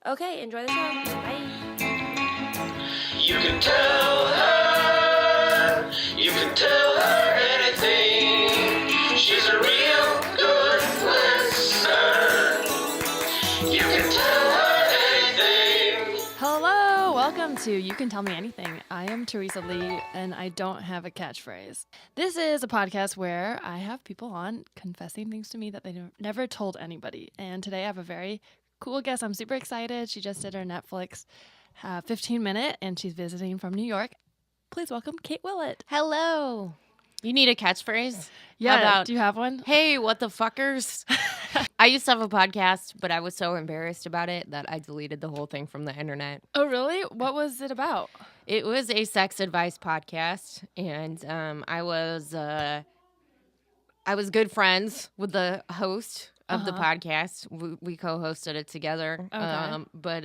Okay, enjoy the show. Bye. You can tell her anything. She's a real good listener. You can tell her anything. Hello, welcome to You Can Tell Me Anything. I am Teresa Lee, and I don't have a catchphrase. This is a podcast where I have people on confessing things to me that they never told anybody. And today I have a very cool guest. I'm super excited. She just did her Netflix 15-minute, and she's visiting from New York. Please welcome Kate Willett. Hello. You need a catchphrase? Yeah, do you have one? Hey, what the fuckers? I used to have a podcast, but I was so embarrassed about it that I deleted the whole thing from the internet. Oh, really? What was it about? It was a sex advice podcast, and I was good friends with the host of the podcast. We co-hosted it together. Okay. But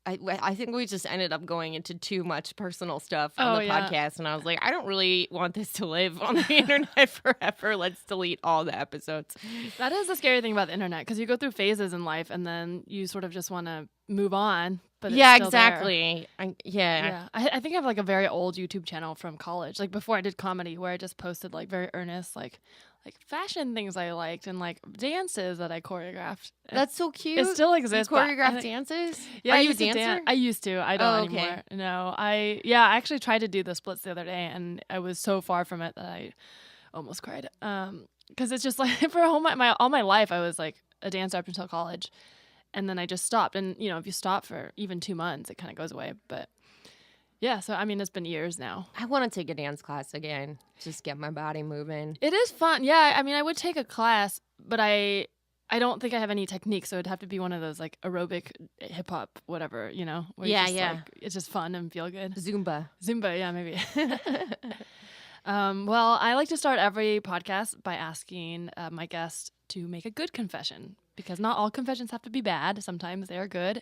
I think we just ended up going into too much personal stuff on the podcast, and I was like, I don't really want this to live on the internet forever. Let's delete all the episodes. That is the scary thing about the internet, because you go through phases in life, and then you sort of just want to move on. But yeah, it's still exactly. there. I think I have like a very old YouTube channel from college, like before I did comedy, where I just posted like very earnest, like fashion things I liked and like dances that I choreographed. That's so cute. It still exists. You choreograph dances? Yeah, Are you a dancer? I used to. I don't okay. anymore. No, I actually tried to do the splits the other day, and I was so far from it that I almost cried. Because it's just like for all my life, I was like a dancer up until college, and then I just stopped. And you know, if you stop for even 2 months, it kind of goes away. But yeah, so I mean, it's been years now. I want to take a dance class again. Just get my body moving. It is fun. Yeah, I mean, I would take a class, but I don't think I have any technique, so it'd have to be one of those like aerobic hip hop, whatever, you know. Where like, it's just fun and feel good. Zumba, yeah, maybe. Well, I like to start every podcast by asking my guest to make a good confession, because not all confessions have to be bad. Sometimes they are good.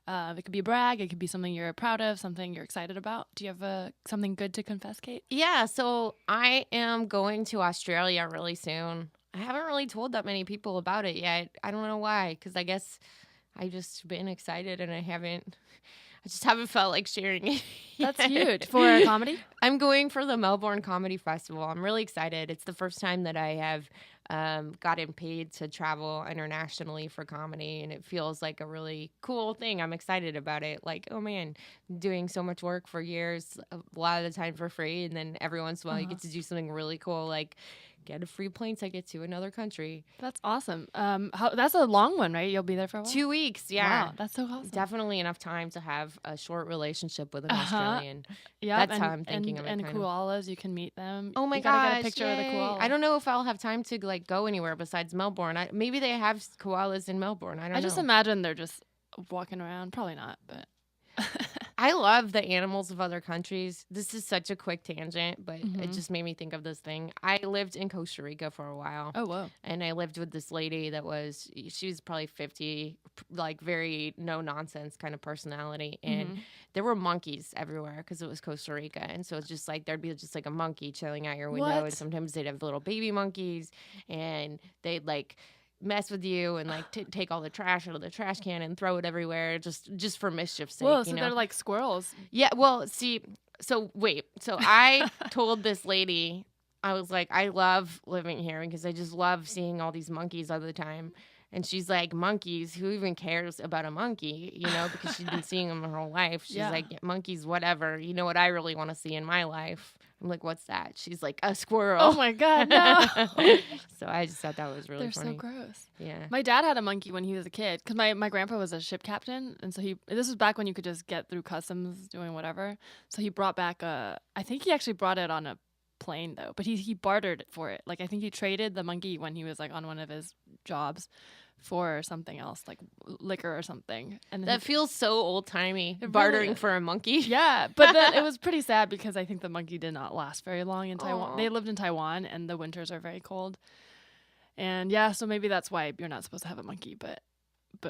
It could be a brag. It could be something you're proud of, something you're excited about. Do you have something good to confess, Kate? Yeah, so I am going to Australia really soon. I haven't really told that many people about it yet. I don't know why, because I guess I've just been excited and I just haven't felt like sharing it yet. That's huge. For a comedy? I'm going for the Melbourne Comedy Festival. I'm really excited. It's the first time that I have gotten paid to travel internationally for comedy, and it feels like a really cool thing. I'm excited about it. Like, oh man, doing so much work for years, a lot of the time for free, and then every once in a while you get to do something really cool, like get a free plane ticket to another country. That's awesome. That's a long one, right? You'll be there for a while? 2 weeks, yeah. Wow, that's so awesome. Definitely enough time to have a short relationship with an Australian. Yeah, that's how I'm thinking of it. And koalas, you can meet them. Oh my you gosh, get a picture of the koala. I don't know if I'll have time to like go anywhere besides Melbourne. Maybe they have koalas in Melbourne. I don't know. I just imagine they're just walking around. Probably not, but... I love the animals of other countries. This is such a quick tangent, but it just made me think of this thing. I lived in Costa Rica for a while. Oh, whoa. And I lived with this lady she was probably 50, like very no-nonsense kind of personality. And there were monkeys everywhere because it was Costa Rica. And so it's just like there'd be just like a monkey chilling out your window. What? And sometimes they'd have little baby monkeys, and they'd like mess with you and like take all the trash out of the trash can and throw it everywhere just for mischief's sake. Whoa, so they're like squirrels. Yeah, well, see, so I told this lady, I was like, I love living here because I just love seeing all these monkeys all the time. And she's like, monkeys? Who even cares about a monkey? You know, because she's been seeing them her whole life. She's like, yeah, monkeys, whatever. You know what I really want to see in my life? I'm like, what's that? She's like, a squirrel. Oh my God, no. So I just thought that was really funny. They're so gross. Yeah. My dad had a monkey when he was a kid, because my grandpa was a ship captain. And so this was back when you could just get through customs doing whatever. So he brought back I think he actually brought it on a plane though, but he bartered for it. Like I think he traded the monkey when he was like on one of his jobs for something else, like liquor or something. And that feels so old-timey, bartering really for a monkey. Yeah, but then it was pretty sad because I think the monkey did not last very long in Taiwan. Aww. They lived in Taiwan, and the winters are very cold. And yeah, so maybe that's why you're not supposed to have a monkey. But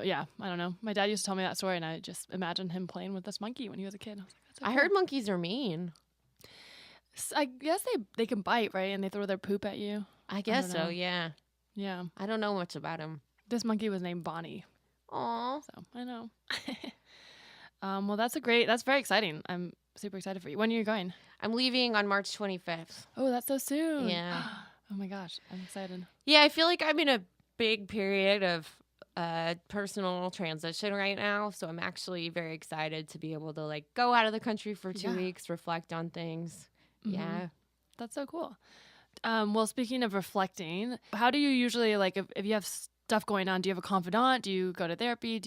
yeah, I don't know. My dad used to tell me that story, and I just imagined him playing with this monkey when he was a kid. I was like, that's so I cool. heard monkeys are mean. I guess they can bite, right? And they throw their poop at you. I guess so, yeah. Yeah. I don't know much about them. This monkey was named Bonnie. Aw. So I know. Well, that's very exciting. I'm super excited for you. When are you going? I'm leaving on March 25th. Oh, that's so soon. Yeah. Oh my gosh, I'm excited. Yeah, I feel like I'm in a big period of personal transition right now. So I'm actually very excited to be able to like go out of the country for 2 weeks, reflect on things. Mhm. Yeah. That's so cool. Well, speaking of reflecting, how do you usually, like, if you have stuff going on, do you have a confidant? Do you go to therapy?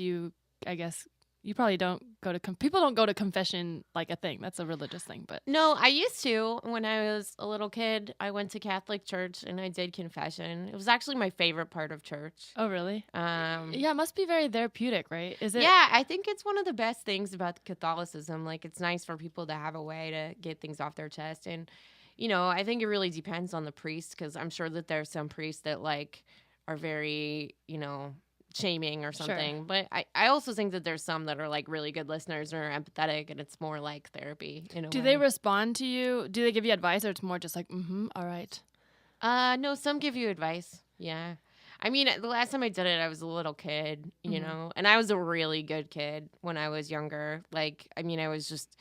I guess, you probably don't go to, people don't go to confession like a thing. That's a religious thing, but. No, I used to. When I was a little kid, I went to Catholic church and I did confession. It was actually my favorite part of church. Oh, really? Yeah, it must be very therapeutic, right? Is it? Yeah, I think it's one of the best things about Catholicism. Like, it's nice for people to have a way to get things off their chest. And, you know, I think it really depends on the priest, because I'm sure that there's some priests that, like, are very, you know, shaming or something. Sure. But I also think that there's some that are, like, really good listeners or empathetic, and it's more like therapy in a way. Do they respond to you? Do they give you advice, or it's more just like, all right? No, some give you advice. Yeah. I mean, the last time I did it, I was a little kid, you know, and I was a really good kid when I was younger. Like, I mean, I was just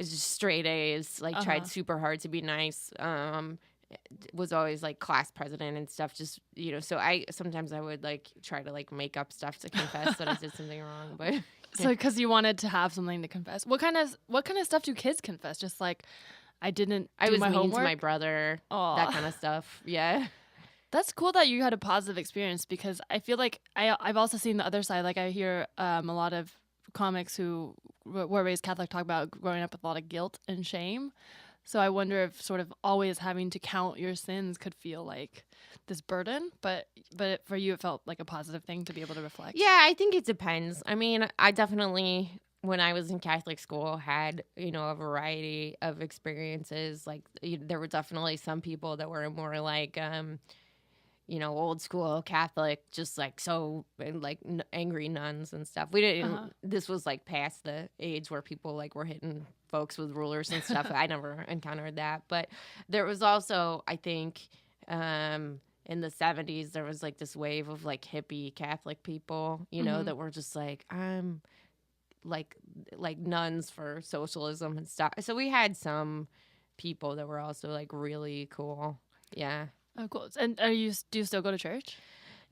straight A's, like tried super hard to be nice. Was always like class president and stuff. Just, you know, so sometimes I would like try to like make up stuff to confess that I did something wrong. But so because you wanted to have something to confess, what kind of stuff do kids confess? Just like, I was mean homework? to my brother, that kind of stuff. Yeah. That's cool that you had a positive experience, because I feel like I've also seen the other side. Like, I hear a lot of comics who were raised Catholic talk about growing up with a lot of guilt and shame. So I wonder if sort of always having to count your sins could feel like this burden. But for you, it felt like a positive thing to be able to reflect. Yeah, I think it depends. I mean, I definitely, when I was in Catholic school, had, you know, a variety of experiences. Like, there were definitely some people that were more like, you know, old school Catholic, just like so, like angry nuns and stuff. We didn't. This was like past the age where people like were hitting folks with rulers and stuff. I never encountered that, but there was also, I think, in the 70s, there was like this wave of like hippie Catholic people, you know, that were just like, I'm like nuns for socialism and stuff. So we had some people that were also like really cool. Yeah. Oh, cool. And do you still go to church?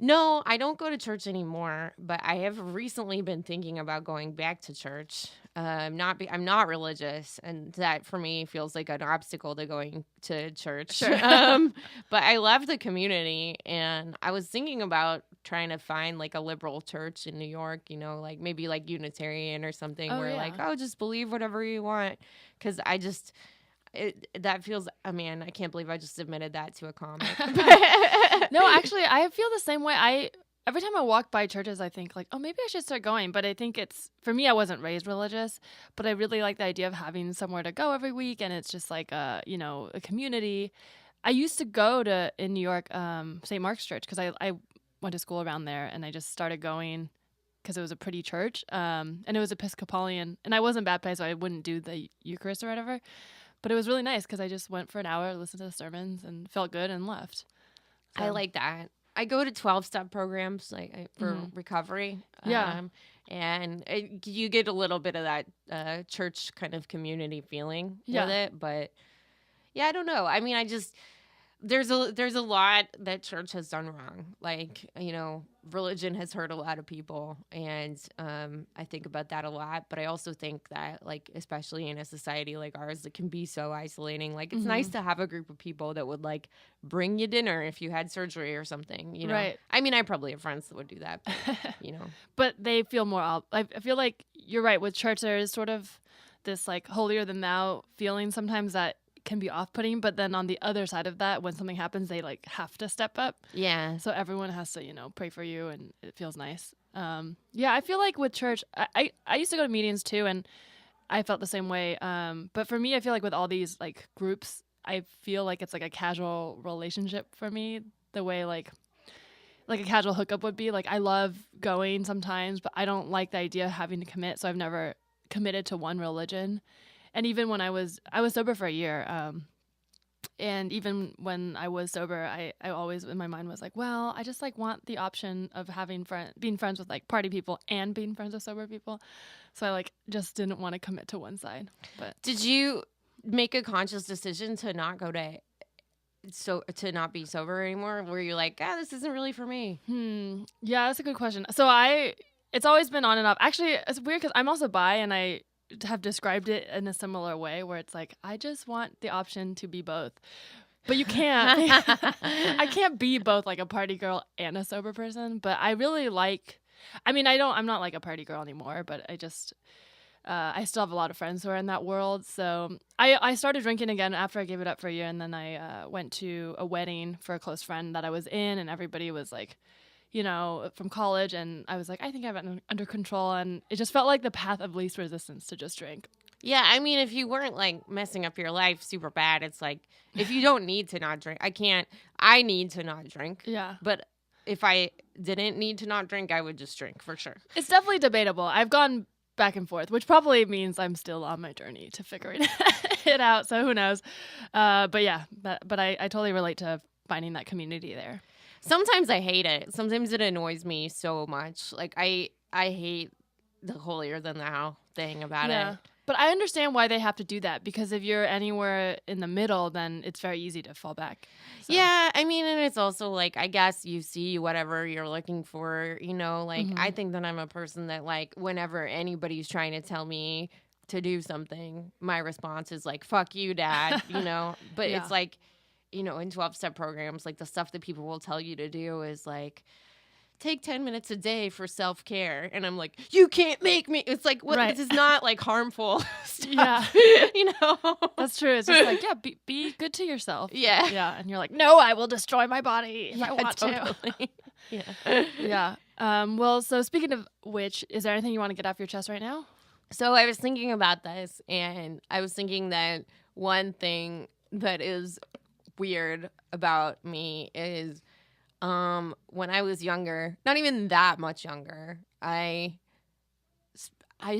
No, I don't go to church anymore, but I have recently been thinking about going back to church. I'm not religious, and that for me feels like an obstacle to going to church. Sure. But I love the community, and I was thinking about trying to find like a liberal church in New York, you know, like maybe like Unitarian or something, where like, just believe whatever you want, because that feels, I mean, I can't believe I just admitted that to a comic. No, actually, I feel the same way. Every time I walk by churches, I think like, oh, maybe I should start going. But I think for me, I wasn't raised religious, but I really like the idea of having somewhere to go every week. And it's just like, a community. I used to go to, in New York, St. Mark's Church, because I went to school around there, and I just started going because it was a pretty church. And it was Episcopalian, and I wasn't baptized, so I wouldn't do the Eucharist or whatever. But it was really nice because I just went for an hour, listened to the sermons, and felt good and left. So. I like that. I go to 12-step programs for recovery. Yeah. And you get a little bit of that church kind of community feeling with it. But, yeah, I don't know. I mean, there's a lot that church has done wrong. Like, you know, religion has hurt a lot of people, and I think about that a lot. But I also think that, like, especially in a society like ours, it can be so isolating. Like, it's nice to have a group of people that would like bring you dinner if you had surgery or something. You know, right? I mean, I probably have friends that would do that, but, you know. But they feel more. I feel like you're right with church. There is sort of this like holier than thou feeling sometimes that can be off-putting, but then on the other side of that, when something happens, they like have to step up. Yeah. So everyone has to, pray for you, and it feels nice. Yeah, I feel like with church, I used to go to meetings too, and I felt the same way. But for me, I feel like with all these like groups, I feel like it's like a casual relationship for me, the way like a casual hookup would be. Like, I love going sometimes, but I don't like the idea of having to commit. So I've never committed to one religion. And even when I was sober for a year, And even when I was sober, I always in my mind was like, well, I just like want the option of being friends with like party people and being friends with sober people. So I like just didn't want to commit to one side. But Did you make a conscious decision to not to not be sober anymore? Were you like, this isn't really for me? Yeah, that's a good question. So it's always been on and off. Actually, it's weird because I'm also bi, and I have described it in a similar way where it's like, I just want the option to be both. But you can't. I can't be both like a party girl and a sober person. But I really like, I'm not like a party girl anymore, but I just, I still have a lot of friends who are in that world. So I started drinking again after I gave it up for a year. And then I went to a wedding for a close friend that I was in, and everybody was like, from college, and I was like, I think I have it under control, and it just felt like the path of least resistance to just drink. Yeah, I mean, if you weren't like messing up your life super bad, it's like, if you don't need to not drink, I need to not drink. Yeah. But if I didn't need to not drink, I would just drink for sure. It's definitely debatable. I've gone back and forth, which probably means I'm still on my journey to figuring it out, so who knows. But yeah, but I totally relate to finding that community there. Sometimes I hate it. Sometimes it annoys me so much. Like, I hate the holier than thou thing about it. But I understand why they have to do that, because if you're anywhere in the middle, then it's very easy to fall back. So. Yeah, I mean, and it's also like, I guess you see whatever you're looking for, like, I think that I'm a person that, like, whenever anybody's trying to tell me to do something, my response is like, fuck you, dad, But it's like, in 12-step programs, like, the stuff that people will tell you to do is like, take 10 minutes a day for self-care. And I'm like, you can't make me. It's like, what? Right. This is not like harmful stuff. Yeah. That's true. It's just like, be good to yourself. Yeah. Yeah. And you're like, no, I will destroy my body if I want to. Yeah. Well, so speaking of which, is there anything you want to get off your chest right now? So I was thinking about this, and I was thinking that one thing that is weird about me is when I was younger, not even that much younger, I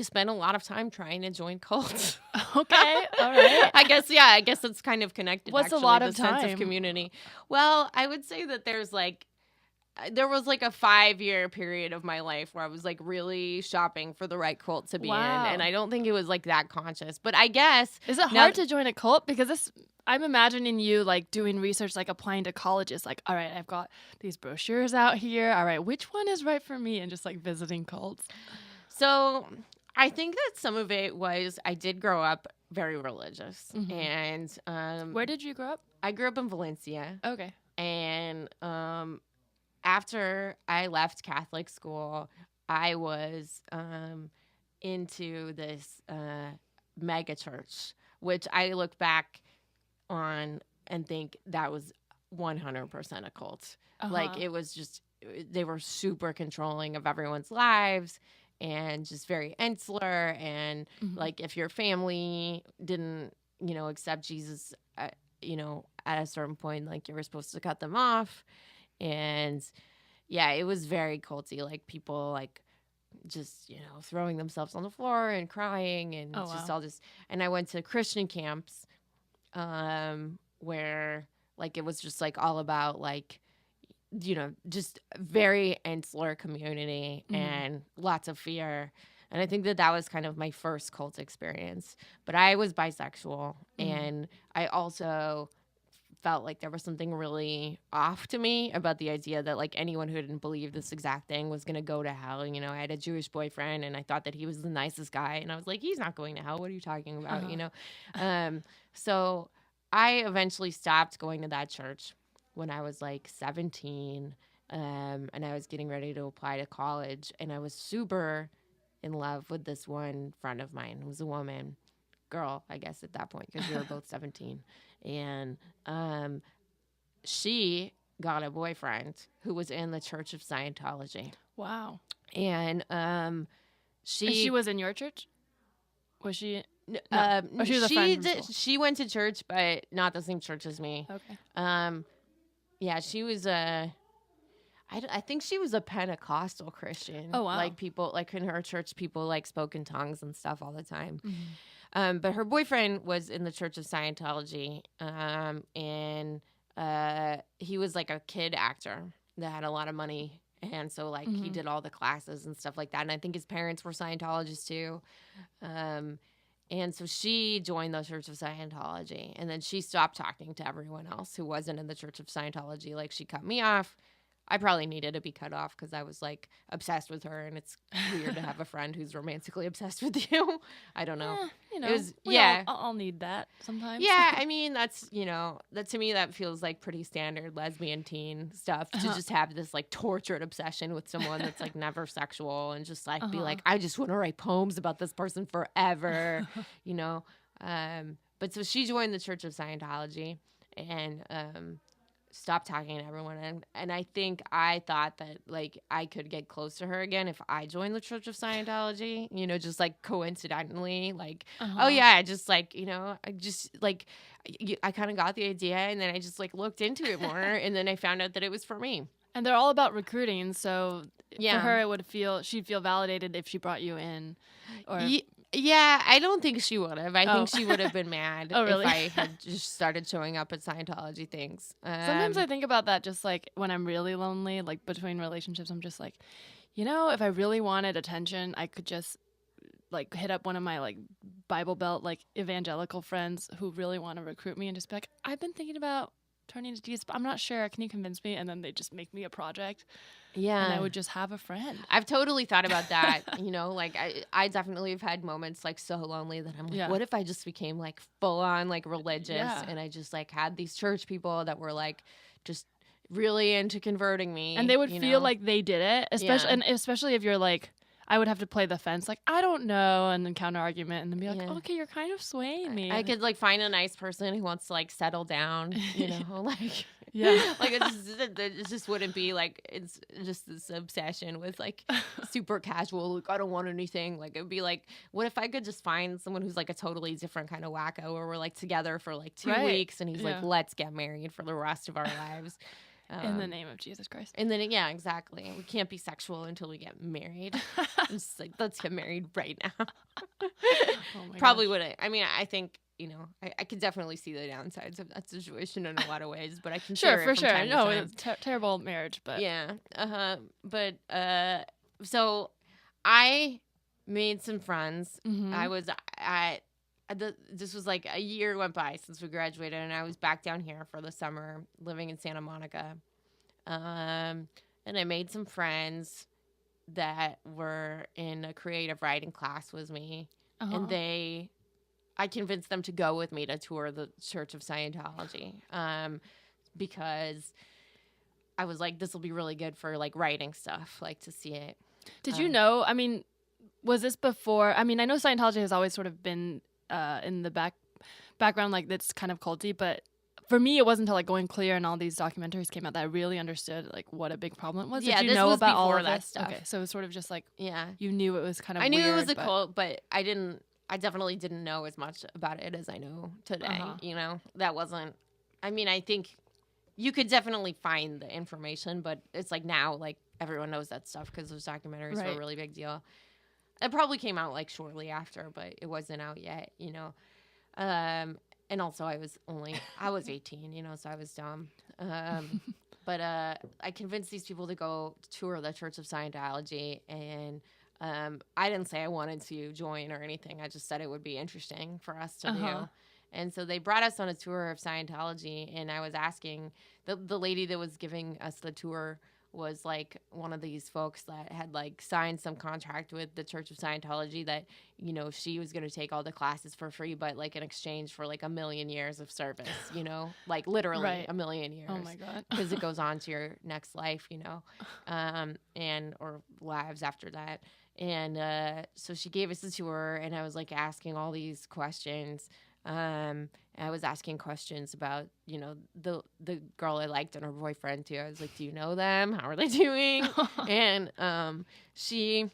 spent a lot of time trying to join cults. Okay, all right. I guess it's kind of connected. What's actually, a lot of the time? Sense of community. Well, I would say that there was like a 5-year period of my life where I was like really shopping for the right cult to be in, and I don't think it was like that conscious. But I guess is it hard to join a cult? Because I'm imagining you like doing research, like applying to colleges, like, all right, I've got these brochures out here. All right, which one is right for me? And just like visiting cults. So I think that some of it was I did grow up very religious. And where did you grow up? I grew up in Valencia. Okay. And after I left Catholic school, I was into this mega church, which I look back on and think that was 100% a cult. Like, it was just, they were super controlling of everyone's lives and just very insular. And like, if your family didn't, accept Jesus, at a certain point, like, you were supposed to cut them off. And yeah, it was very culty. Like, people like just, throwing themselves on the floor and crying and all this. And I went to Christian camps where like it was just like all about like, just very insular community and lots of fear. And I think that was kind of my first cult experience. But I was bisexual, and I also felt like there was something really off to me about the idea that like anyone who didn't believe this exact thing was going to go to hell. I had a Jewish boyfriend, and I thought that he was the nicest guy, and I was like, he's not going to hell. What are you talking about? So I eventually stopped going to that church when I was like 17, and I was getting ready to apply to college, and I was super in love with this one friend of mine who was a woman, girl, I guess at that point, because we were both 17. And she got a boyfriend who was in the Church of Scientology. Wow. And she was in your church? Was she? No. Or she was a friend from school? She went to church, but not the same church as me. Okay. Yeah, she was I think she was a Pentecostal Christian. Oh, wow. Like, people, like in her church, people like spoke in tongues and stuff all the time. But her boyfriend was in the Church of Scientology, and he was like a kid actor that had a lot of money. And so, like, he did all the classes and stuff like that. And I think his parents were Scientologists, too. And so she joined the Church of Scientology. And then she stopped talking to everyone else who wasn't in the Church of Scientology. Like, she cut me off. I probably needed to be cut off because I was, like, obsessed with her. And it's weird to have a friend who's romantically obsessed with you. I don't know. You know, It was, we yeah. all need that sometimes. Yeah, I mean, that's, you know, that to me, that feels like pretty standard lesbian teen stuff to just have this, like, tortured obsession with someone that's, like, never sexual and just, like, be like, I just want to write poems about this person forever, you know? But so she joined the Church of Scientology and stopped talking to everyone. And I think I thought that, like, I could get close to her again if I joined the Church of Scientology, you know, just, like, coincidentally, like, oh, yeah, I just, like, you know, I just, like, I kind of got the idea, and then I just, like, looked into it more, and then I found out that it was for me. And they're all about recruiting, so Yeah. for her, she'd feel validated if she brought you in. Or Yeah, I don't think she would have. I think she would have been mad Oh, really? if I had just started showing up at Scientology things. Sometimes I think about that just, like, when I'm really lonely, like, between relationships, I'm just like, you know, if I really wanted attention, I could just, like, hit up one of my, like, Bible Belt, like, evangelical friends who really want to recruit me and just be like, I've been thinking about turning to Jesus, but I'm not sure. Can you convince me? And then they just make me a project. Yeah. And I would just have a friend. I've totally thought about that. You know, like, I definitely have had moments, like, so lonely that I'm like, what if I just became, like, full on, like, religious and I just, like, had these church people that were, like, just really into converting me. And they would you feel know? like they did it, especially if you're like, I would have to play the fence, like, I don't know, and then counter argument, and then be like, okay, you're kind of swaying me. I could, like, find a nice person who wants to, like, settle down, you know, like, Yeah. like, it just wouldn't be, like, it's just this obsession with, like, super casual, like, I don't want anything. Like, it would be like, what if I could just find someone who's, like, a totally different kind of wacko, where we're, like, together for, like, 2 weeks, and he's like, let's get married for the rest of our lives. In the name of Jesus Christ. And then, yeah, exactly. We can't be sexual until we get married. It's like, let's get married right now. Probably wouldn't. I mean, I think, you know, I could definitely see the downsides of that situation in a lot of ways, but I can Sure, for it from sure. time to No, time. it's terrible marriage, but Yeah. But so I made some friends. This was like a year went by since we graduated, and I was back down here for the summer living in Santa Monica. And I made some friends that were in a creative writing class with me. And I convinced them to go with me to tour the Church of Scientology. Because I was like, this will be really good for, like, writing stuff, like, to see it. Did you know, I mean, was this before, I mean, I know Scientology has always sort of been in the background, like, that's kind of culty, but for me, it wasn't until, like, Going Clear and all these documentaries came out that I really understood, like, what a big problem it was. Yeah, Did you this know was about all before of that this stuff. Okay, so it was sort of just like, Yeah. you knew it was kind of I knew weird, it was a cult, but I definitely didn't know as much about it as I know today. You know, that wasn't, I mean, I think you could definitely find the information, but it's like now, like, everyone knows that stuff because those documentaries were a really big deal. It probably came out, like, shortly after, but it wasn't out yet, you know. And also I was 18, you know, so I was dumb. But I convinced these people to go tour the Church of Scientology, and I didn't say I wanted to join or anything. I just said it would be interesting for us to do. And so they brought us on a tour of Scientology, and I was asking, the lady that was giving us the tour was, like, one of these folks that had, like, signed some contract with the Church of Scientology that, you know, she was going to take all the classes for free, but, like, in exchange for, like, 1,000,000 years of service, you know, like, literally 1,000,000 years. Oh my God. Because it goes on to your next life, you know, or lives after that. And so she gave us a tour, and I was, like, asking all these questions. I was asking questions about, you know, the girl I liked and her boyfriend too. I was like, do you know them? How are they doing? And she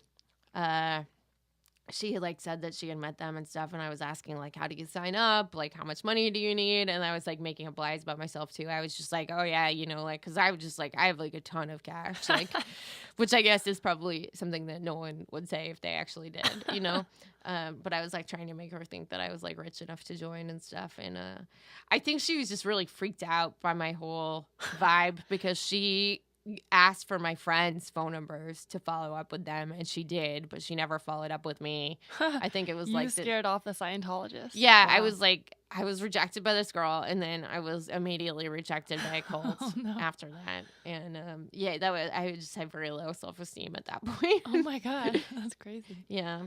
she like said that she had met them and stuff, and I was asking like, how do you sign up? Like, how much money do you need? And I was like making up lies about myself too. I was just like, oh yeah, you know, like, because I was just like, I have like a ton of cash, like, which I guess is probably something that no one would say if they actually did, you know. But I was like trying to make her think that I was like rich enough to join and stuff. And I think she was just really freaked out by my whole vibe because she asked for my friends' phone numbers to follow up with them, and she did, but she never followed up with me. I think it was You like scared off the Scientologist. yeah, Wow. I was rejected by this girl, and then I was immediately rejected by a cult Oh, no. after that. And yeah, that was I just had very low self-esteem at that point. Oh my God, that's crazy. Yeah.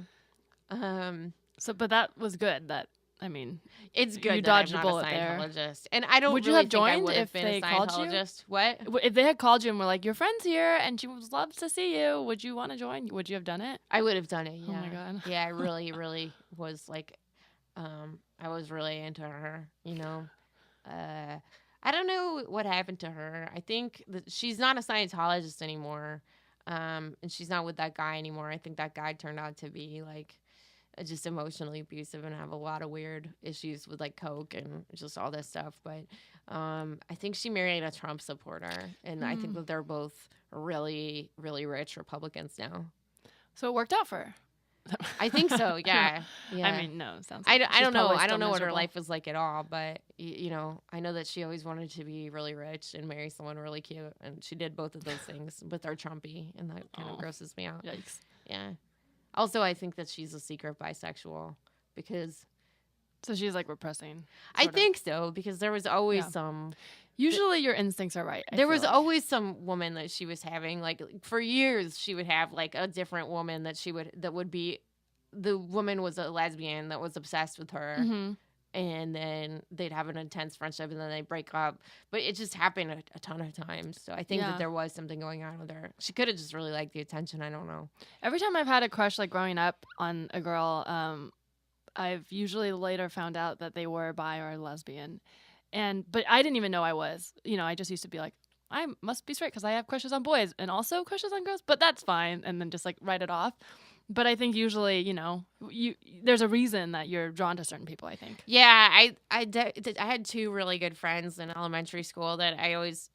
So, but that was good. That, I mean, It's good You that dodged I'm a not bullet a there. Scientologist. And I don't Would you really have think I joined would have if been they a called you? Scientologist. What? if they had called you and were like, your friend's here and she would love to see you, would you want to join? Would you have done it? I would have done it, yeah. Oh my God. Yeah, I really, really was like, I was really into her, you know. I don't know what happened to her. I think that she's not a Scientologist anymore, and she's not with that guy anymore. I think that guy turned out to be like just emotionally abusive and have a lot of weird issues with like coke and just all this stuff. But I think she married a Trump supporter, and I think that they're both really, really rich Republicans now. So it worked out for her. I think so. Yeah. Yeah. I mean, no, sounds I like don't know. probably I still don't know what her miserable. life was like at all, but you know, I know that she always wanted to be really rich and marry someone really cute, and she did both of those things, but they're Trumpy, and that kind of grosses me out. Yikes. Yeah. Also, I think that she's a secret bisexual because So she's like repressing. I sort of. think so because there was always Yeah. some. Usually your instincts are right. I There feel was like. always some woman that she was having, like for years, she would have like a different woman that would be. The woman was a lesbian that was obsessed with her, Mhm. and then they'd have an intense friendship, and then they break up. But it just happened a ton of times. So I think Yeah. that there was something going on with her. She could have just really liked the attention. I don't know. Every time I've had a crush, like growing up on a girl, I've usually later found out that they were bi or lesbian, but I didn't even know I was. You know, I just used to be like, I must be straight because I have crushes on boys and also crushes on girls, but that's fine, and then just like write it off. But I think usually, you know, there's a reason that you're drawn to certain people. I think. Yeah, I had two really good friends in elementary school that I always.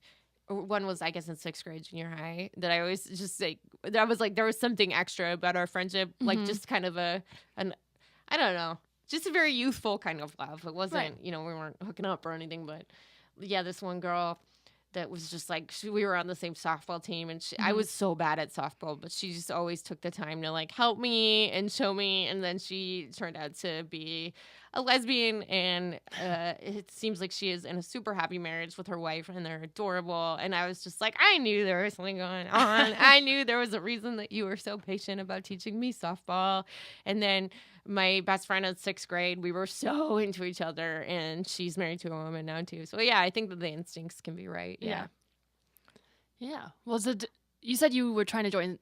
One was, I guess, in 6th grade, junior high, that I always just like. I was like, there was something extra about our friendship, like just kind of I don't know, just a very youthful kind of love. It wasn't, Right. you know, we weren't hooking up or anything, but yeah, this one girl that was just like, we were on the same softball team, and I was so bad at softball, but she just always took the time to like help me and show me, and then she turned out to be a lesbian, and it seems like she is in a super happy marriage with her wife, and they're adorable. And I was just like, I knew there was something going on. I knew there was a reason that you were so patient about teaching me softball. And then my best friend in 6th grade, we were so into each other, and she's married to a woman now too. So yeah, I think that the instincts can be right. Yeah. Yeah. Well, you said you were trying to join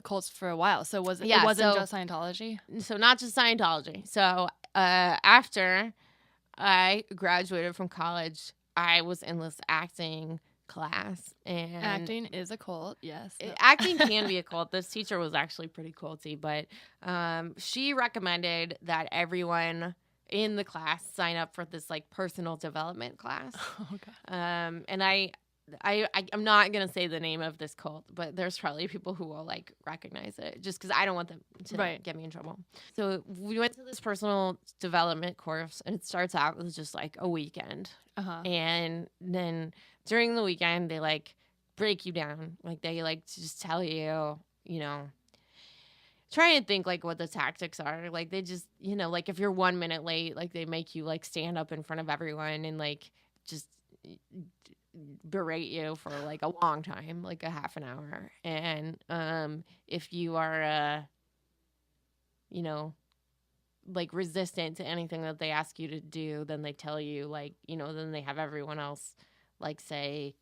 cults for a while, so it Yeah, wasn't so- just Scientology. So not just Scientology. So after I graduated from college, I was in this acting class, and Acting is a cult. Yes. acting can be a cult. This teacher was actually pretty culty, but she recommended that everyone in the class sign up for this like personal development class. Okay. And I'm not gonna say the name of this cult, but there's probably people who will like recognize it, just because I don't want them to Right. get me in trouble. So we went to this personal development course, and it starts out with just like a weekend, and then during the weekend they like break you down, like they like to just tell you, you know. Try and think like what the tactics are. Like they just, you know, like if you're 1 minute late, like they make you like stand up in front of everyone and like just berate you for like a long time, like a half an hour. And if you are you know, like resistant to anything that they ask you to do, then they tell you like, you know, then they have everyone else like say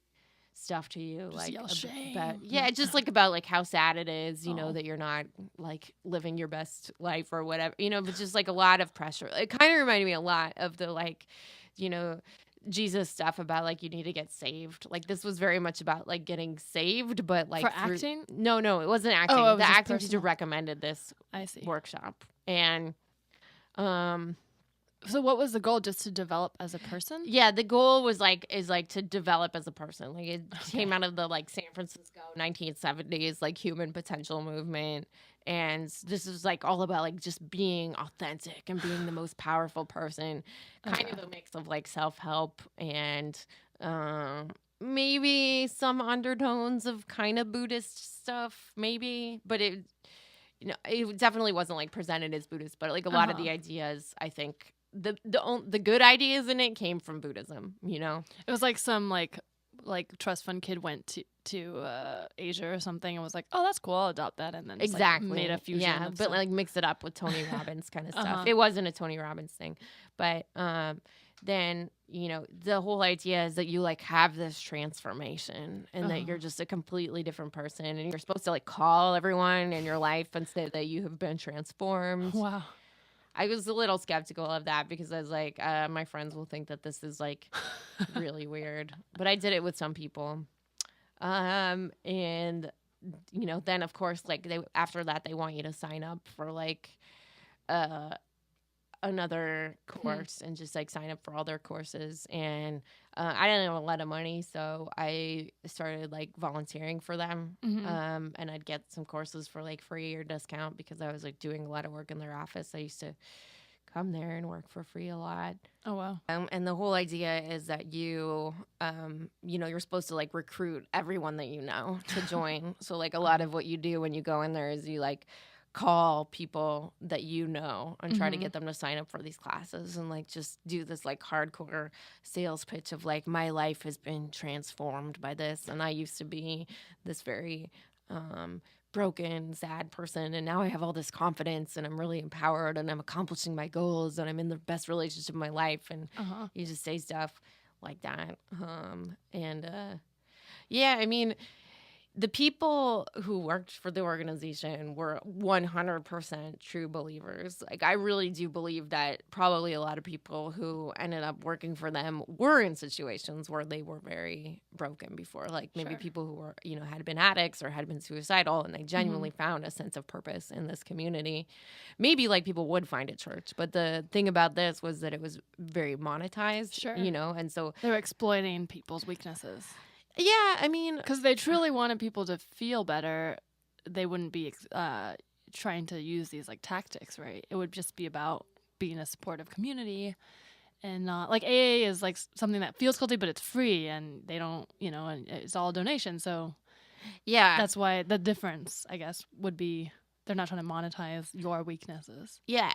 stuff to you, Just like yell about, shame. yeah, just like about like how sad it is, you know, Oh. that you're not like living your best life or whatever, you know, but just like a lot of pressure. It kind of reminded me a lot of the like, you know, Jesus stuff about like you need to get saved. Like this was very much about like getting saved, but like For acting? No, it wasn't acting. Oh, it was the just acting teacher personal. recommended this I see. workshop. And So what was the goal? Just to develop as a person? yeah, the goal was is to develop as a person. Like it came out of the like San Francisco 1970s like human potential movement. And this is like all about like just being authentic and being the most powerful person. Kind of a mix of like self-help and maybe some undertones of kind of Buddhist stuff, maybe. But it definitely wasn't like presented as Buddhist, but like a lot of the ideas, I think the good ideas in it came from Buddhism, you know? It was like some like trust fund kid went to Asia or something and was like, oh, that's cool, I'll adopt that, and then just, Exactly. like, made a fusion. Yeah, of but stuff. like mix it up with Tony Robbins kind of stuff. It wasn't a Tony Robbins thing, but then the whole idea is that you like have this transformation and that you're just a completely different person, and you're supposed to like call everyone in your life and say that you have been transformed. Wow. I was a little skeptical of that because I was like, my friends will think that this is like really weird. But I did it with some people. And, then of course, like after that, they want you to sign up for like another course and just like sign up for all their courses. And I didn't have a lot of money, so I started like volunteering for them. And I'd get some courses for like free or discount because I was like doing a lot of work in their office. I used to come there and work for free a lot. Oh, wow. And the whole idea is that you're supposed to like recruit everyone that you know to join. So like a lot of what you do when you go in there is you like call people that you know and try to get them to sign up for these classes and like just do this like hardcore sales pitch of like, my life has been transformed by this, and I used to be this very broken, sad person, and now I have all this confidence and I'm really empowered and I'm accomplishing my goals and I'm in the best relationship of my life, and you just say stuff like that. Yeah, I mean, the people who worked for the organization were 100% true believers. Like, I really do believe that probably a lot of people who ended up working for them were in situations where they were very broken before. Like, maybe people who were, had been addicts or had been suicidal, and they genuinely found a sense of purpose in this community. Maybe, like, people would find at church. But the thing about this was that it was very monetized, and so they were exploiting people's weaknesses. Yeah, I mean, because they truly wanted people to feel better, they wouldn't be trying to use these like tactics, right? It would just be about being a supportive community, and not like AA is like something that feels guilty, but it's free, and they don't, and it's all donation. So yeah, that's why the difference, I guess, would be they're not trying to monetize your weaknesses. Yeah,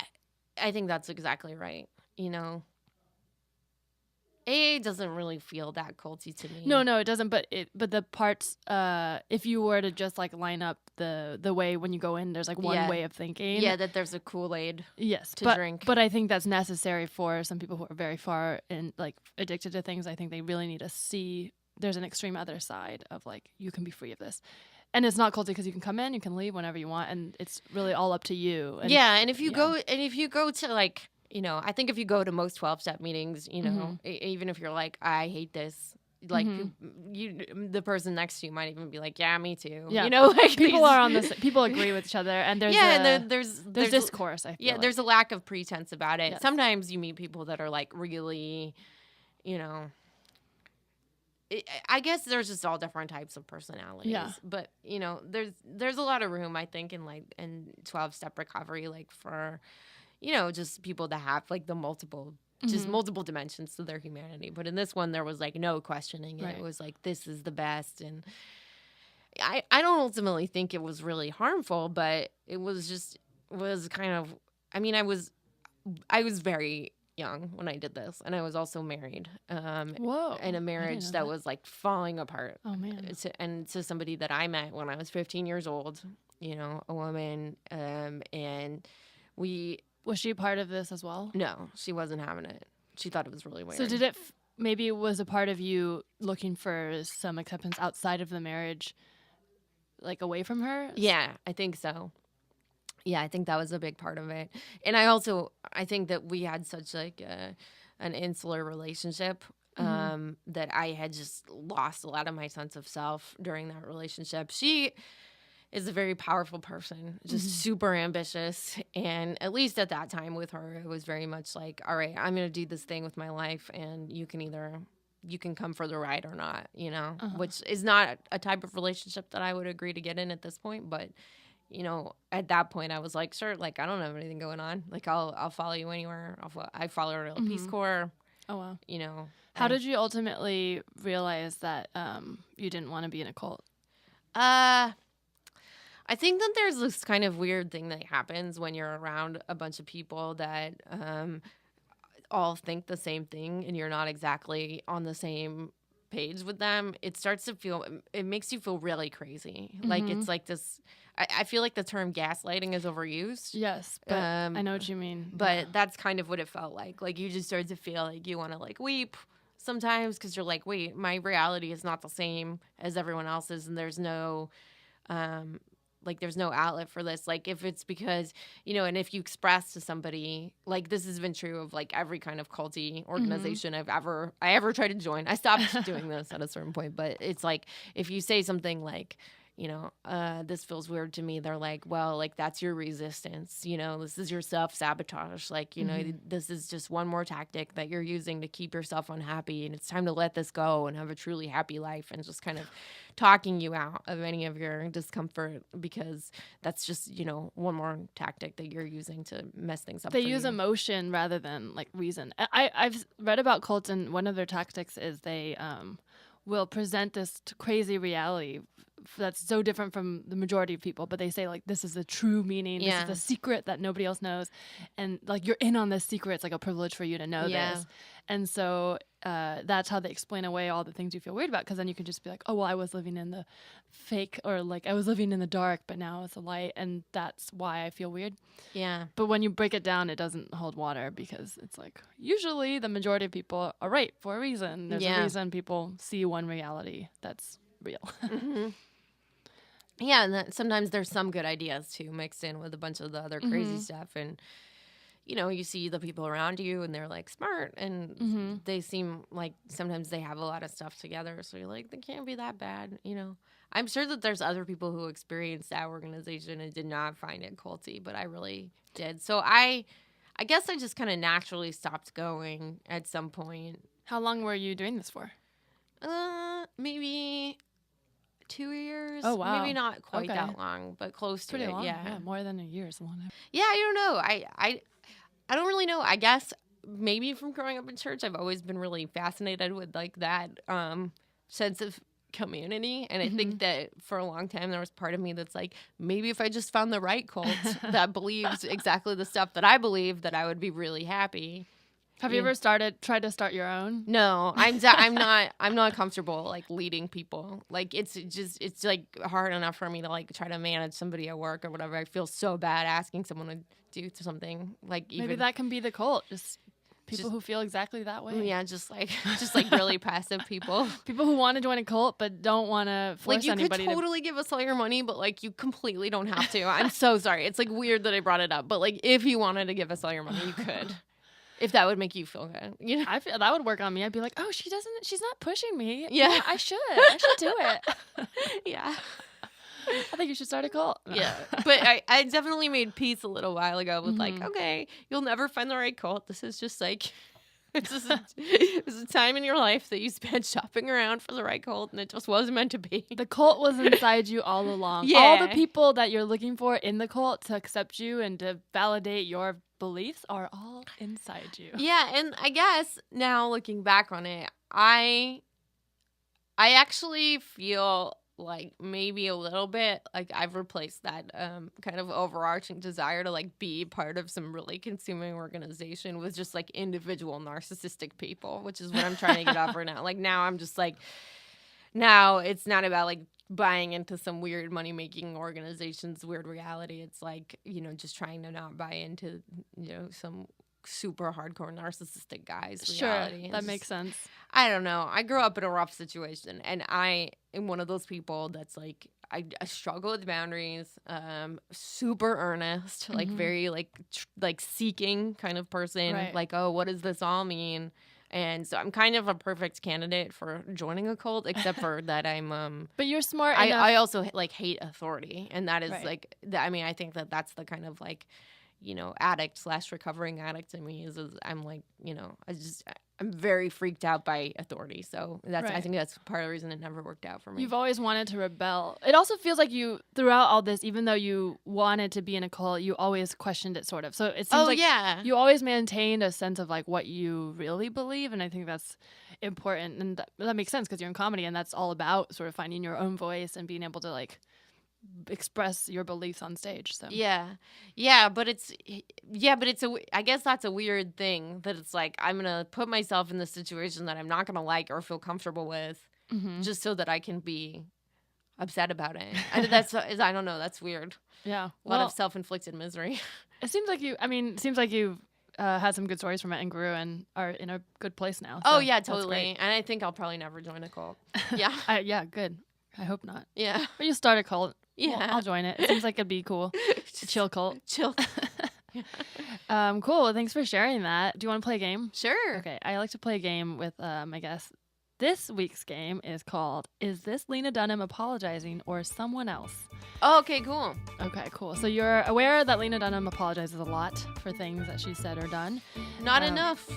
I think that's exactly right. AA doesn't really feel that culty to me. No, it doesn't. But the parts, if you were to just like line up the way when you go in, there's like one way of thinking. Yeah, that there's a Kool-Aid. To drink. But I think that's necessary for some people who are very far and like addicted to things. I think they really need to see there's an extreme other side of like you can be free of this. And it's not culty because you can come in, you can leave whenever you want, and it's really all up to you. And, and if you go to like, I think if you go to most 12-step meetings, even if you're like, I hate this, like the person next to you might even be like, yeah, me too. Yeah. Like people are on this. People agree with each other, and there's there's discourse. I feel there's a lack of pretense about it. Yes. Sometimes you meet people that are like really, I guess there's just all different types of personalities. Yeah. But there's a lot of room, I think, in 12-step recovery, like for just people that have like the multiple dimensions to their humanity. But in this one, there was like no questioning it. Right. It was like, this is the best. And I don't ultimately think it was really harmful, but it was kind of, I mean, I was very young when I did this, and I was also married. Whoa! In a marriage that was like falling apart. Oh man! To somebody that I met when I was 15 years old, a woman, and we. Was she part of this as well? No, she wasn't having it. She thought it was really weird. So did it? Maybe it was a part of you looking for some acceptance outside of the marriage, like away from her? Yeah, I think so. Yeah, I think that was a big part of it. And I think that we had such like an insular relationship that I had just lost a lot of my sense of self during that relationship. She is a very powerful person, just super ambitious. And at least at that time with her, it was very much like, all right, I'm going to do this thing with my life, and you can come for the ride or not, you know, which is not a type of relationship that I would agree to get in at this point. But, you know, at that point I was like, sure, like, I don't have anything going on. Like, I'll follow you anywhere. I follow her to Peace Corps. Oh, wow. You know. How did you ultimately realize that you didn't want to be in a cult? I think that there's this kind of weird thing that happens when you're around a bunch of people that all think the same thing and you're not exactly on the same page with them. It makes you feel really crazy. Like, it's like this, I feel like the term gaslighting is overused. Yes, but I know what you mean. But that's kind of what it felt like. Like, you just start to feel like you want to, like, weep sometimes because you're like, wait, my reality is not the same as everyone else's, and there's no there's no outlet for this. Like, if it's because, you know, and if you express to somebody, like, this has been true of, like, every kind of culty organization I ever tried to join. I stopped doing this at a certain point, but it's like, if you say something like, you know, this feels weird to me, they're like, well, like, that's your resistance, you know, this is your self-sabotage, like, you know, this is just one more tactic that you're using to keep yourself unhappy, and it's time to let this go and have a truly happy life, and just kind of talking you out of any of your discomfort, because that's just, you know, one more tactic that you're using to mess things up. They use emotion rather than, like, reason. I've read about cults, and one of their tactics is they will present this crazy reality that's so different from the majority of people, but they say, like, this is the true meaning, this is the secret that nobody else knows, and, like, you're in on this secret, it's like a privilege for you to know this. And so that's how they explain away all the things you feel weird about, because then you can just be like, oh, well, I was living in the fake, or, like, I was living in the dark, but now it's a light, and that's why I feel weird. But when you break it down, it doesn't hold water, because it's like, usually the majority of people are right for a reason. There's a reason people see one reality that's real. Yeah, and sometimes there's some good ideas, too, mixed in with a bunch of the other crazy stuff. And, you know, you see the people around you, and they're, like, smart, and they seem like sometimes they have a lot of stuff together. So you're like, they can't be that bad, you know. I'm sure that there's other people who experienced that organization and did not find it culty, but I really did. So I guess I just kind of naturally stopped going at some point. How long were you doing this for? Maybe 2 years. Oh, wow. Maybe not quite that long, but close to pretty it. long. Yeah, more than a year is a long time. Yeah, I don't know. I don't really know. I guess maybe from growing up in church, I've always been really fascinated with, like, that sense of community. And I think that for a long time there was part of me that's like, maybe if I just found the right cult that believes exactly the stuff that I believe, that I would be really happy. Have you ever tried to start your own? No, I'm not comfortable, like, leading people. Like, it's like hard enough for me to, like, try to manage somebody at work or whatever. I feel so bad asking someone to do something, like, maybe that can be the cult. Just people who feel exactly that way. Yeah, just like really passive people. People who want to join a cult but don't want to force anybody. Like, you could totally give us all your money, but, like, you completely don't have to. I'm so sorry. It's, like, weird that I brought it up, but, like, if you wanted to give us all your money, you could. If that would make you feel good, you know. I feel that would work on me. I'd be like, oh, she's not pushing me. Yeah, I should do it. Yeah. I think you should start a cult. Yeah. But I definitely made peace a little while ago with, like, okay, you'll never find the right cult. This is just, like, this is a time in your life that you spent shopping around for the right cult, and it just wasn't meant to be. The cult was inside you all along. Yeah. All the people that you're looking for in the cult to accept you and to validate your beliefs are all inside you. Yeah, and I guess now looking back on it, I actually feel like maybe a little bit like I've replaced that kind of overarching desire to, like, be part of some really consuming organization with just, like, individual narcissistic people, which is what I'm trying to get over now. Like, now I'm just like, now it's not about, like, buying into some weird money-making organization's weird reality. It's like, you know, just trying to not buy into, you know, some super hardcore narcissistic guy's reality. Sure, that makes sense. I don't know. I grew up in a rough situation, and I am one of those people that's like, I struggle with boundaries, super earnest, like very like seeking kind of person. Right. Like, oh, what does this all mean? And so I'm kind of a perfect candidate for joining a cult, except for that I'm But you're smart enough. I also like hate authority, and that is Right. like I mean I think that's the kind of like addict / recovering addict in me is I'm like I'm very freaked out by authority, so I Right. think that's part of the reason it never worked out for me. You've always wanted to rebel. It also feels like you, throughout all this, even though you wanted to be in a cult, you always questioned it, sort of. So it seems like yeah. you always maintained a sense of like what you really believe, and I think that's important, and that makes sense because you're in comedy, and that's all about sort of finding your own voice and being able to like express your beliefs on stage. So But it's I guess that's a weird thing that it's like I'm gonna put myself in this situation that I'm not gonna like or feel comfortable with just so that I can be upset about it. And that's I don't know, that's weird. Yeah, A lot of self-inflicted misery. It seems like you've had some good stories from it and grew and are in a good place now. Oh so yeah, that's totally. great. And I think I'll probably never join a cult. Yeah. Yeah, good. I hope not. Yeah. But you start a cult. Yeah. Well, I'll join it. It seems like it'd be cool. A chill cult. Chill. Cool. Well, thanks for sharing that. Do you want to play a game? Sure. Okay. I like to play a game with my guests. This week's game is called Is This Lena Dunham Apologizing or Someone Else? Oh, okay, cool. Okay, cool. So you're aware that Lena Dunham apologizes a lot for things that she said or done. Not enough.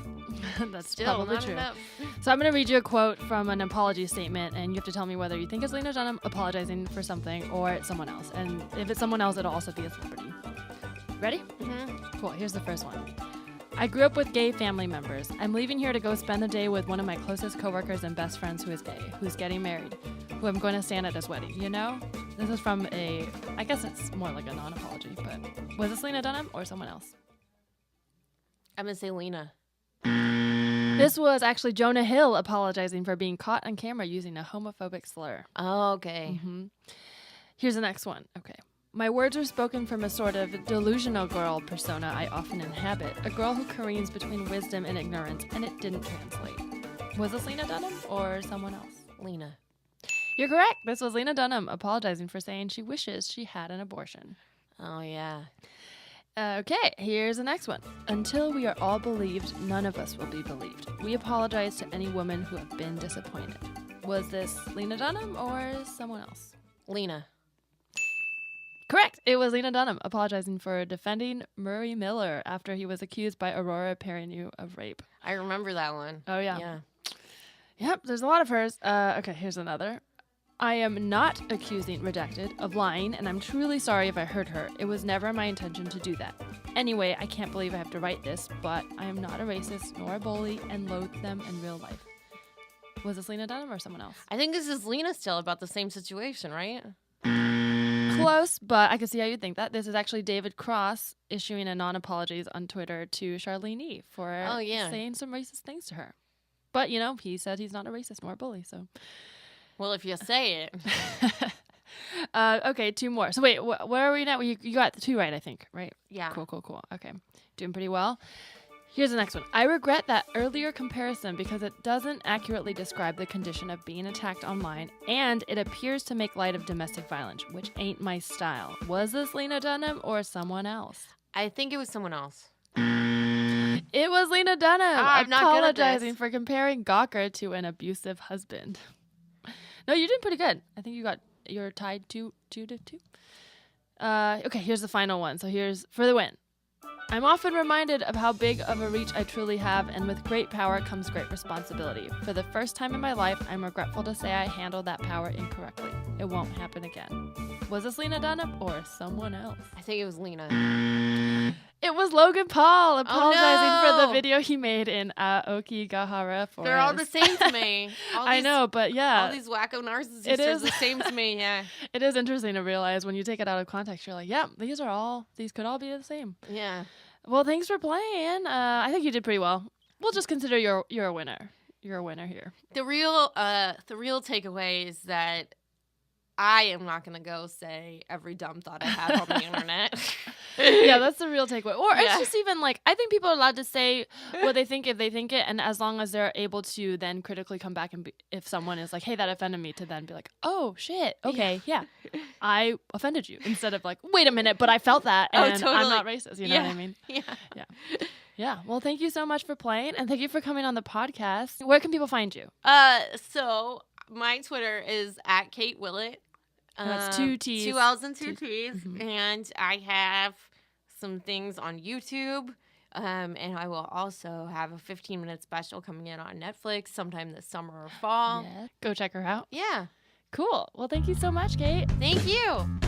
That's Still probably not true. enough. So I'm going to read you a quote from an apology statement, and you have to tell me whether you think it's Lena Dunham apologizing for something or it's someone else. And if it's someone else, it'll also be a celebrity. Ready? Mm-hmm. Cool. Here's the first one. I grew up with gay family members. I'm leaving here to go spend the day with one of my closest coworkers and best friends who is gay, who's getting married, who I'm going to stand at his wedding. You know? This is from I guess it's more like a non-apology, but was this Lena Dunham or someone else? I'm going to say Lena. This was actually Jonah Hill apologizing for being caught on camera using a homophobic slur. Oh, okay. Mm-hmm. Here's the next one. Okay. My words are spoken from a sort of delusional girl persona I often inhabit, a girl who careens between wisdom and ignorance, and it didn't translate. Was this Lena Dunham or someone else? Lena. You're correct. This was Lena Dunham apologizing for saying she wishes she had an abortion. Oh, yeah. Okay, here's the next one. Until we are all believed, none of us will be believed. We apologize to any women who have been disappointed. Was this Lena Dunham or someone else? Lena. Correct. It was Lena Dunham apologizing for defending Murray Miller after he was accused by Aurora Perrineau of rape. I remember that one. Oh, yeah. Yeah. Yep, there's a lot of hers. Okay, here's another. I am not accusing Redacted of lying, and I'm truly sorry if I hurt her. It was never my intention to do that. Anyway, I can't believe I have to write this, but I am not a racist nor a bully and loathe them in real life. Was this Lena Dunham or someone else? I think this is Lena still about the same situation, right? Close, but I can see how you think that. This is actually David Cross issuing a non-apologies on Twitter to Charlene E. for saying some racist things to her. But, he said he's not a racist nor a bully, so... Well, if you say it. Okay, two more. So wait, where are we now? You got the two right, I think, right? Yeah. Cool. Okay, doing pretty well. Here's the next one. I regret that earlier comparison because it doesn't accurately describe the condition of being attacked online, and it appears to make light of domestic violence, which ain't my style. Was this Lena Dunham or someone else? I think it was someone else. It was Lena Dunham I'm not good at this. apologizing for comparing Gawker to an abusive husband. No, you did pretty good. I think you're tied 2-2. Okay, here's the final one. So here's for the win. I'm often reminded of how big of a reach I truly have, and with great power comes great responsibility. For the first time in my life, I'm regretful to say I handled that power incorrectly. It won't happen again. Was this Lena Dunham or someone else? I think it was Lena. It was Logan Paul apologizing for no. the video he made in Okigahara Forest. They're all the same to me. I know, but yeah. All these wacko narcissists It are is. the same to me, yeah. It is interesting to realize when you take it out of context, you're like, yeah, these could all be the same. Yeah. Well, thanks for playing. I think you did pretty well. We'll just consider you're a winner. You're a winner here. The real takeaway is that I am not going to go say every dumb thought I had on the internet. Yeah, that's the real takeaway. Or Yeah. it's just even like, I think people are allowed to say what they think if they think it, and as long as they're able to then critically come back and if someone is like, hey, that offended me, to then be like, oh, shit, okay, yeah, I offended you, instead of like, wait a minute, but I felt that, Oh, and totally. I'm not racist, you know what I mean? Yeah. Yeah, well, thank you so much for playing, and thank you for coming on the podcast. Where can people find you? So my Twitter is at Kate Willett. That's 2 T's. 2 L's and 2 T's. Mhm. And I have some things on YouTube. And I will also have a 15-minute special coming in on Netflix sometime this summer or fall. Yeah, go check her out. Yeah. Cool. Well, thank you so much, Kate. Thank you.